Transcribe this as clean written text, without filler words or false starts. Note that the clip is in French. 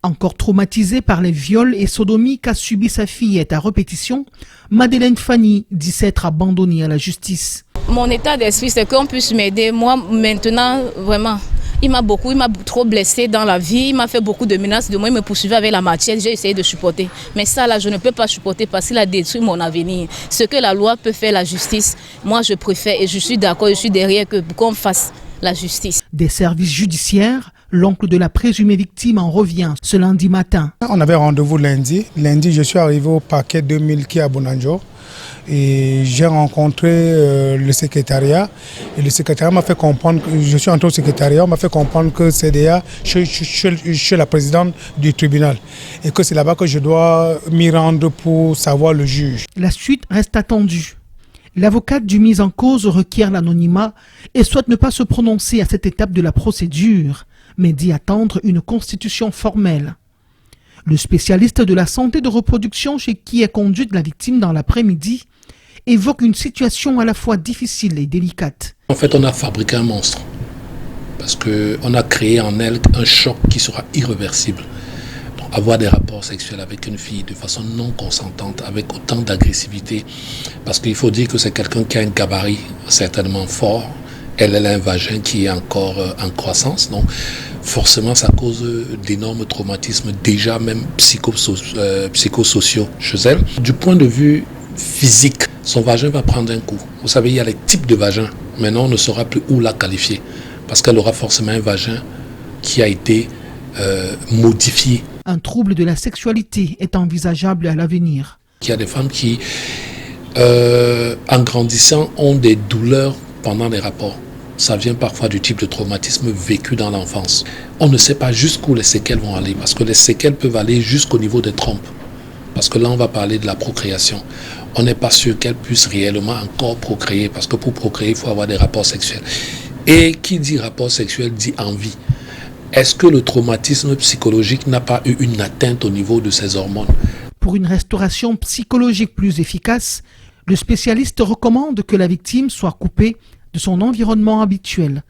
Encore traumatisée par les viols et sodomies qu'a subi sa fillette à répétition, Madeleine Fanny dit s'être abandonnée à la justice. Mon état d'esprit, c'est qu'on puisse m'aider. Moi, maintenant, vraiment, il m'a trop blessé dans la vie. Il m'a fait beaucoup de menaces de moi. Il me poursuivait avec la machette. J'ai essayé de supporter. Mais ça, là, je ne peux pas supporter parce qu'il a détruit mon avenir. Ce que la loi peut faire, la justice, moi, je préfère et je suis d'accord, je suis derrière qu'on fasse la justice. Des services judiciaires, l'oncle de la présumée victime en revient ce lundi matin. On avait rendez-vous lundi. Lundi, je suis arrivé au parquet 2000 qui est à Bonanjo. Et j'ai rencontré le secrétariat. Et le secrétariat m'a fait comprendre, je suis entré au secrétariat, on m'a fait comprendre que c'est déjà chez la présidente du tribunal. Et que c'est là-bas que je dois m'y rendre pour savoir le juge. La suite reste attendue. L'avocate du mis en cause requiert l'anonymat et souhaite ne pas se prononcer à cette étape de la procédure, mais dit attendre une constitution formelle. Le spécialiste de la santé de reproduction chez qui est conduite la victime dans l'après-midi évoque une situation à la fois difficile et délicate. En fait, on a fabriqué un monstre parce qu'on a créé en elle un choc qui sera irréversible. Donc, avoir des rapports sexuels avec une fille de façon non consentante, avec autant d'agressivité, parce qu'il faut dire que c'est quelqu'un qui a un gabarit certainement fort. Elle a un vagin qui est encore en croissance, donc forcément ça cause d'énormes traumatismes, déjà même psychosociaux chez elle. Du point de vue physique, son vagin va prendre un coup. Vous savez, il y a les types de vagins. Maintenant, on ne saura plus où la qualifier, parce qu'elle aura forcément un vagin qui a été modifié. Un trouble de la sexualité est envisageable à l'avenir. Il y a des femmes qui, en grandissant, ont des douleurs pendant les rapports. Ça vient parfois du type de traumatisme vécu dans l'enfance. On ne sait pas jusqu'où les séquelles vont aller, parce que les séquelles peuvent aller jusqu'au niveau des trompes. Parce que là, on va parler de la procréation. On n'est pas sûr qu'elle puisse réellement encore procréer, parce que pour procréer, il faut avoir des rapports sexuels. Et qui dit rapport sexuel dit envie. Est-ce que le traumatisme psychologique n'a pas eu une atteinte au niveau de ses hormones? Pour une restauration psychologique plus efficace, le spécialiste recommande que la victime soit coupée de son environnement habituel,